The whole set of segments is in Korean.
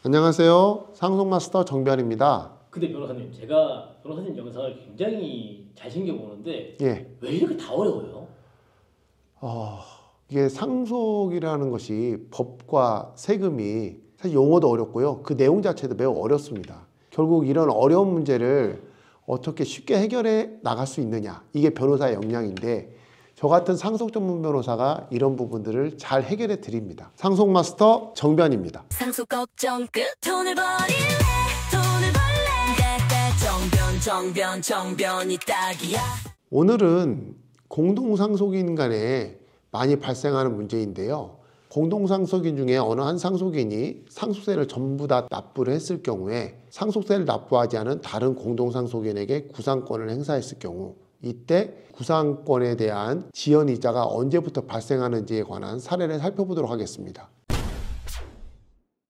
안녕하세요. 상속마스터 정변입니다. 근데 변호사님, 제가 변호사님 영상을 굉장히 잘 챙겨보는데 예, 왜 이렇게 다 어려워요? 이게 상속이라는 것이 법과 세금이 사실 용어도 어렵고요. 그 내용 자체도 매우 어렵습니다. 결국 이런 어려운 문제를 어떻게 쉽게 해결해 나갈 수 있느냐, 이게 변호사의 역량인데 저 같은 상속 전문 변호사가 이런 부분들을 잘 해결해 드립니다. 상속마스터 정변입니다. 상속 걱정 끝 돈을 벌래 정변이 딱이야. 오늘은 공동상속인 간에 많이 발생하는 문제인데요. 공동상속인 중에 어느 한 상속인이 상속세를 전부 다 납부를 했을 경우에 상속세를 납부하지 않은 다른 공동상속인에게 구상권을 행사했을 경우, 이때 구상권에 대한 지연이자가 언제부터 발생하는지에 관한 사례를 살펴보도록 하겠습니다.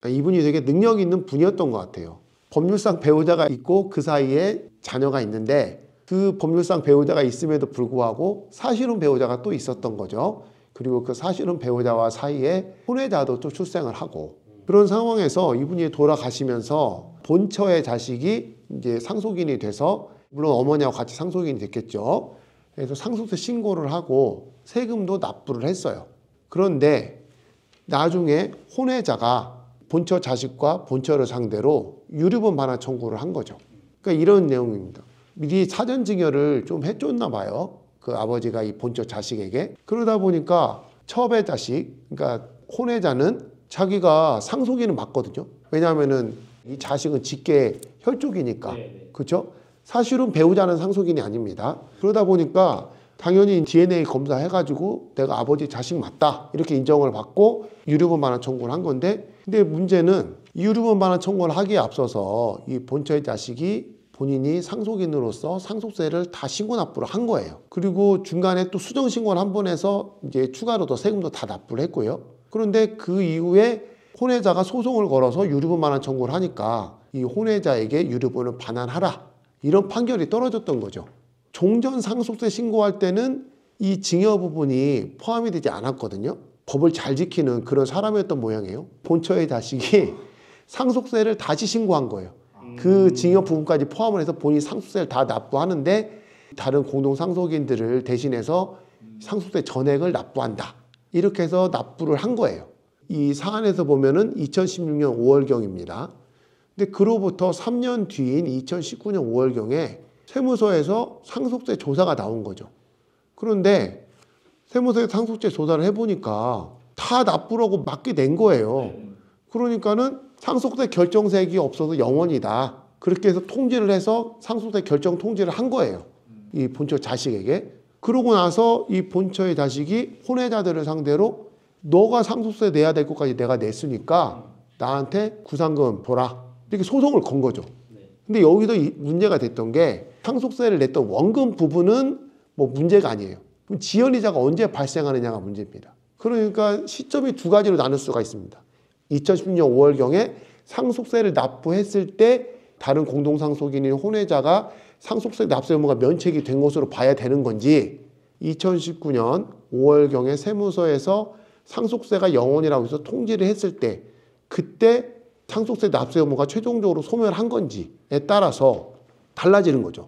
이분이 되게 능력 있는 분이었던 것 같아요. 법률상 배우자가 있고 그 사이에 자녀가 있는데 그 법률상 배우자가 있음에도 불구하고 사실혼 배우자가 또 있었던 거죠. 그리고 그 사실혼 배우자와 사이에 혼외자도 또 출생을 하고, 그런 상황에서 이분이 돌아가시면서 본처의 자식이 이제 상속인이 돼서, 물론 어머니하고 같이 상속인이 됐겠죠. 그래서 상속세 신고를 하고 세금도 납부를 했어요. 그런데 나중에 혼외자가 본처 자식과 본처를 상대로 유류분 반환 청구를 한 거죠. 그러니까 이런 내용입니다. 미리 사전 증여를 좀 해줬나 봐요. 그 아버지가 이 본처 자식에게. 그러다 보니까 첩의 자식, 그러니까 혼외자는 자기가 상속인은 맞거든요. 왜냐하면은 이 자식은 직계 혈족이니까. 그렇죠? 사실은 배우자는 상속인이 아닙니다. 그러다 보니까 당연히 DNA 검사해가지고 내가 아버지 자식 맞다 이렇게 인정을 받고 유류분 반환 청구를 한 건데, 근데 문제는 이 유류분 반환 청구를 하기에 앞서서 이 본처의 자식이 본인이 상속인으로서 상속세를 다 신고 납부를 한 거예요. 그리고 중간에 또 수정 신고를 한 번 해서 이제 추가로 더 세금도 다 납부를 했고요. 그런데 그 이후에 혼외자가 소송을 걸어서 유류분 반환 청구를 하니까 이 혼외자에게 유류분을 반환하라, 이런 판결이 떨어졌던 거죠. 종전 상속세 신고할 때는 이 증여 부분이 포함이 되지 않았거든요. 법을 잘 지키는 그런 사람이었던 모양이에요. 본처의 자식이 상속세를 다시 신고한 거예요. 그 증여 부분까지 포함을 해서 본인이 상속세를 다 납부하는데 다른 공동상속인들을 대신해서 상속세 전액을 납부한다, 이렇게 해서 납부를 한 거예요. 이 사안에서 보면은 2016년 5월경입니다. 근데 그로부터 3년 뒤인 2019년 5월경에 세무서에서 상속세 조사가 나온 거죠. 그런데 세무서에서 상속세 조사를 해보니까 다 납부라고 맞게 낸 거예요. 그러니까는 상속세 결정세액이 없어서 0원이다. 그렇게 해서 통지를 해서 상속세 결정 통지를 한 거예요. 이 본처 자식에게. 그러고 나서 이 본처의 자식이 혼외자들을 상대로 너가 상속세 내야 될 것까지 내가 냈으니까 나한테 구상금 줘라, 이렇게 소송을 건 거죠. 근데 여기서 문제가 됐던 게 상속세를 냈던 원금 부분은 뭐 문제가 아니에요. 그럼 지연이자가 언제 발생하느냐가 문제입니다. 그러니까 시점이 두 가지로 나눌 수가 있습니다. 2010년 5월경에 상속세를 납부했을 때 다른 공동상속인인 혼외자가 상속세 납세 의무가 면책이 된 것으로 봐야 되는 건지, 2019년 5월경에 세무서에서 상속세가 0원이라고 해서 통지를 했을 때 그때 상속세 납세 의무가 최종적으로 소멸한 건지에 따라서 달라지는 거죠.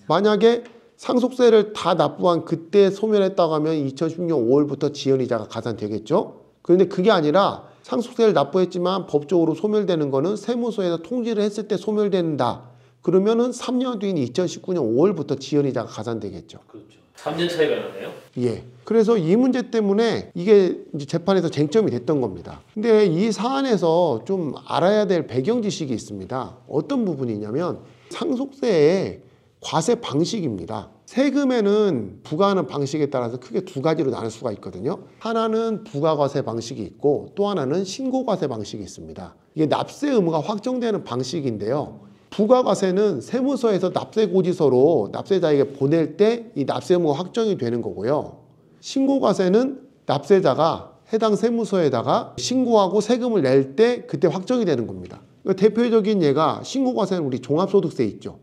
만약에 상속세를 다 납부한 그때 소멸했다고 하면 2016년 5월부터 지연이자가 가산되겠죠. 그런데 그게 아니라 상속세를 납부했지만 법적으로 소멸되는 거는 세무서에서 통지를 했을 때 소멸된다. 그러면은 3년 뒤인 2019년 5월부터 지연이자가 가산되겠죠. 그렇죠. 3년 차이가 나네요. 예. 그래서 이 문제 때문에 이게 이제 재판에서 쟁점이 됐던 겁니다. 근데 이 사안에서 좀 알아야 될 배경 지식이 있습니다. 어떤 부분이냐면 상속세의 과세 방식입니다. 세금에는 부과하는 방식에 따라서 크게 두 가지로 나눌 수가 있거든요. 하나는 부가과세 방식이 있고 또 하나는 신고과세 방식이 있습니다. 이게 납세 의무가 확정되는 방식인데요. 부가과세는 세무서에서 납세고지서로 납세자에게 보낼 때 이 납세 의무가 확정이 되는 거고요. 신고과세는 납세자가 해당 세무서에다가 신고하고 세금을 낼 때 그때 확정이 되는 겁니다. 그러니까 대표적인 예가 신고과세는 우리 종합소득세 있죠.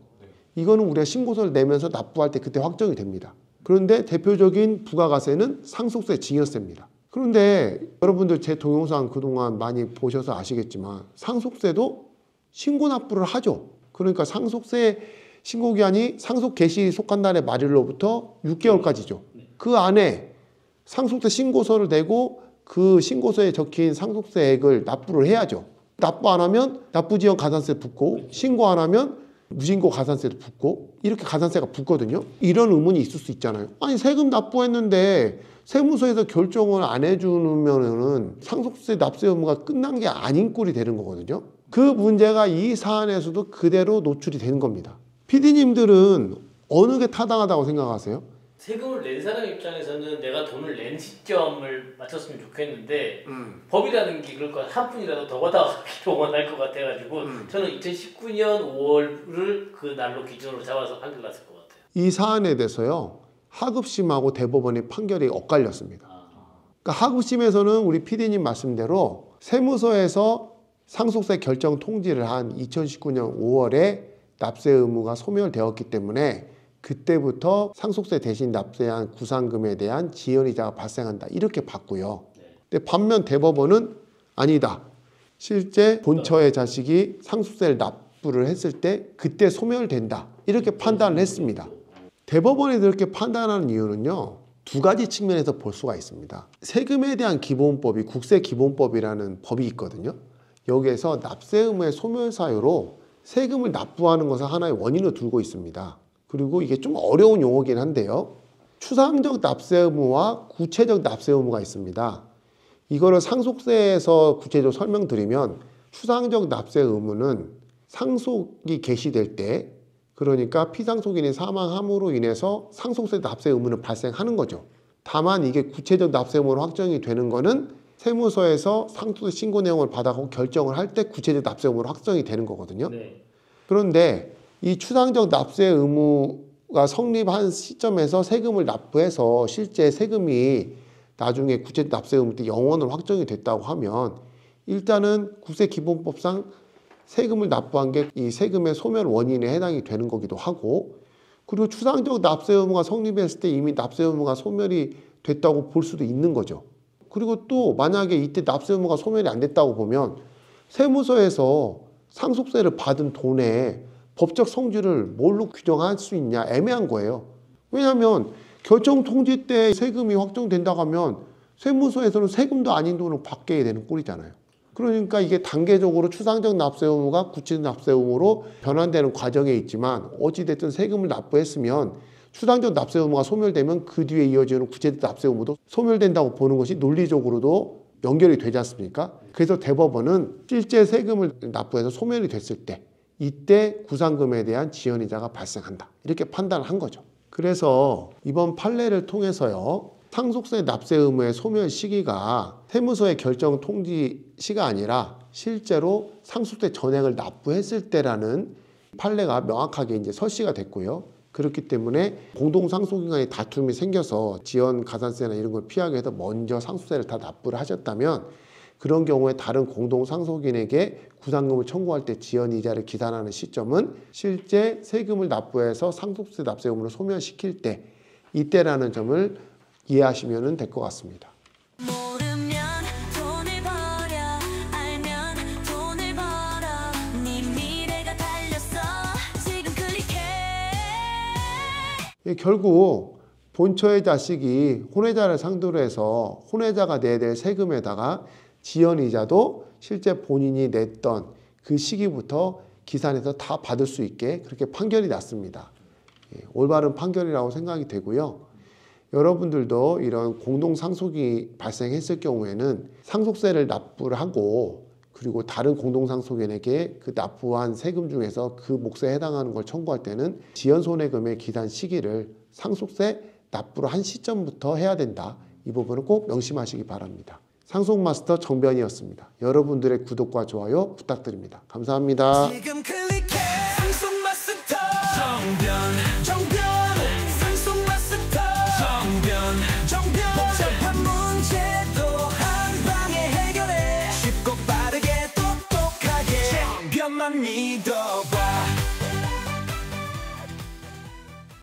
이거는 우리가 신고서를 내면서 납부할 때 그때 확정이 됩니다. 그런데 대표적인 부가과세는 상속세 증여세입니다. 그런데 여러분들 제 동영상 그동안 많이 보셔서 아시겠지만 상속세도 신고 납부를 하죠. 그러니까 상속세 신고기한이 상속 개시 속한 날의 말일로부터 6개월까지죠. 그 안에 상속세 신고서를 내고 그 신고서에 적힌 상속세액을 납부를 해야죠. 납부 안 하면 납부지연 가산세 붙고 신고 안 하면 무신고 가산세도 붙고 이렇게 가산세가 붙거든요. 이런 의문이 있을 수 있잖아요. 아니 세금 납부했는데 세무서에서 결정을 안 해주면은 상속세 납세 의무가 끝난 게 아닌 꼴이 되는 거거든요. 그 문제가 이 사안에서도 그대로 노출이 되는 겁니다. PD님들은 어느 게 타당하다고 생각하세요? 세금을 낸 사람 입장에서는 내가 돈을 낸 시점을 맞췄으면 좋겠는데 법이라는 게 그럴 거 한 푼이라도 더 받아가기로 원할 것 같아가지고 저는 2019년 5월을 그 날로 기준으로 잡아서 판결 났을 것 같아요. 이 사안에 대해서요. 하급심하고 대법원의 판결이 엇갈렸습니다. 그러니까 하급심에서는 우리 PD님 말씀대로 세무서에서 상속세 결정 통지를 한 2019년 5월에 납세 의무가 소멸되었기 때문에 그때부터 상속세 대신 납세한 구상금에 대한 지연이자가 발생한다. 이렇게 봤고요. 근데 반면 대법원은 아니다. 실제 본처의 자식이 상속세를 납부를 했을 때 그때 소멸된다. 이렇게 판단을 했습니다. 대법원이 그렇게 판단하는 이유는요. 두 가지 측면에서 볼 수가 있습니다. 세금에 대한 기본법이 국세기본법이라는 법이 있거든요. 여기에서 납세 의무의 소멸 사유로 세금을 납부하는 것을 하나의 원인으로 두고 있습니다. 그리고 이게 좀 어려운 용어긴 한데요. 추상적 납세 의무와 구체적 납세 의무가 있습니다. 이거를 상속세에서 구체적으로 설명드리면 추상적 납세 의무는 상속이 개시될 때 그러니까 피상속인이 사망함으로 인해서 상속세 납세 의무는 발생하는 거죠. 다만 이게 구체적 납세 의무로 확정이 되는 거는 세무서에서 상속세 신고 내용을 받아가고 결정을 할 때 구체적 납세 의무로 확정이 되는 거거든요. 네. 그런데 이 추상적 납세 의무가 성립한 시점에서 세금을 납부해서 실제 세금이 나중에 구체적 납세 의무 때 영원으로 확정이 됐다고 하면 일단은 국세기본법상 세금을 납부한 게 이 세금의 소멸 원인에 해당이 되는 거기도 하고 그리고 추상적 납세 의무가 성립했을 때 이미 납세 의무가 소멸이 됐다고 볼 수도 있는 거죠. 그리고 또 만약에 이때 납세 의무가 소멸이 안 됐다고 보면 세무서에서 상속세를 받은 돈에 법적 성질을 뭘로 규정할 수 있냐 애매한 거예요. 왜냐하면 결정 통지 때 세금이 확정된다고 하면 세무서에서는 세금도 아닌 돈을 받게 되는 꼴이잖아요. 그러니까 이게 단계적으로 추상적 납세 의무가 구체적 납세 의무로 변환되는 과정에 있지만 어찌됐든 세금을 납부했으면 추상적 납세 의무가 소멸되면 그 뒤에 이어지는 구체적 납세 의무도 소멸된다고 보는 것이 논리적으로도 연결이 되지 않습니까? 그래서 대법원은 실제 세금을 납부해서 소멸이 됐을 때 이때 구상금에 대한 지연이자가 발생한다. 이렇게 판단을 한 거죠. 그래서 이번 판례를 통해서요. 상속세 납세 의무의 소멸 시기가 세무서의 결정 통지 시가 아니라 실제로 상속세 전액을 납부했을 때라는 판례가 명확하게 이제 설시가 됐고요. 그렇기 때문에 공동상속인간의 다툼이 생겨서 지연 가산세나 이런 걸 피하기 위해서 먼저 상속세를 다 납부를 하셨다면 그런 경우에 다른 공동상속인에게 구상금을 청구할 때 지연이자를 기산하는 시점은 실제 세금을 납부해서 상속세 납세 의무를 소멸시킬 때 이때라는 점을 이해하시면 될 것 같습니다. 모르면 돈을 벌어 알면 돈을 벌어 네 미래가 달렸어 지금 클릭해 결국 본처의 자식이 혼외자를 상대로 해서 혼외자가 내야 될 세금에다가 지연이자도 실제 본인이 냈던 그 시기부터 기산해서 다 받을 수 있게 그렇게 판결이 났습니다. 올바른 판결이라고 생각이 되고요. 여러분들도 이런 공동상속이 발생했을 경우에는 상속세를 납부를 하고 그리고 다른 공동상속인에게 그 납부한 세금 중에서 그 몫에 해당하는 걸 청구할 때는 지연손해금의 기산 시기를 상속세 납부를 한 시점부터 해야 된다. 이 부분은 꼭 명심하시기 바랍니다. 상속마스터 정변이었습니다. 여러분들의 구독과 좋아요 부탁드립니다. 감사합니다. 지금 클릭해 상속마스터 정변 상속마스터 정변 복잡한 문제도 한 방에 해결해 쉽고 빠르게 똑똑하게 정변만 믿어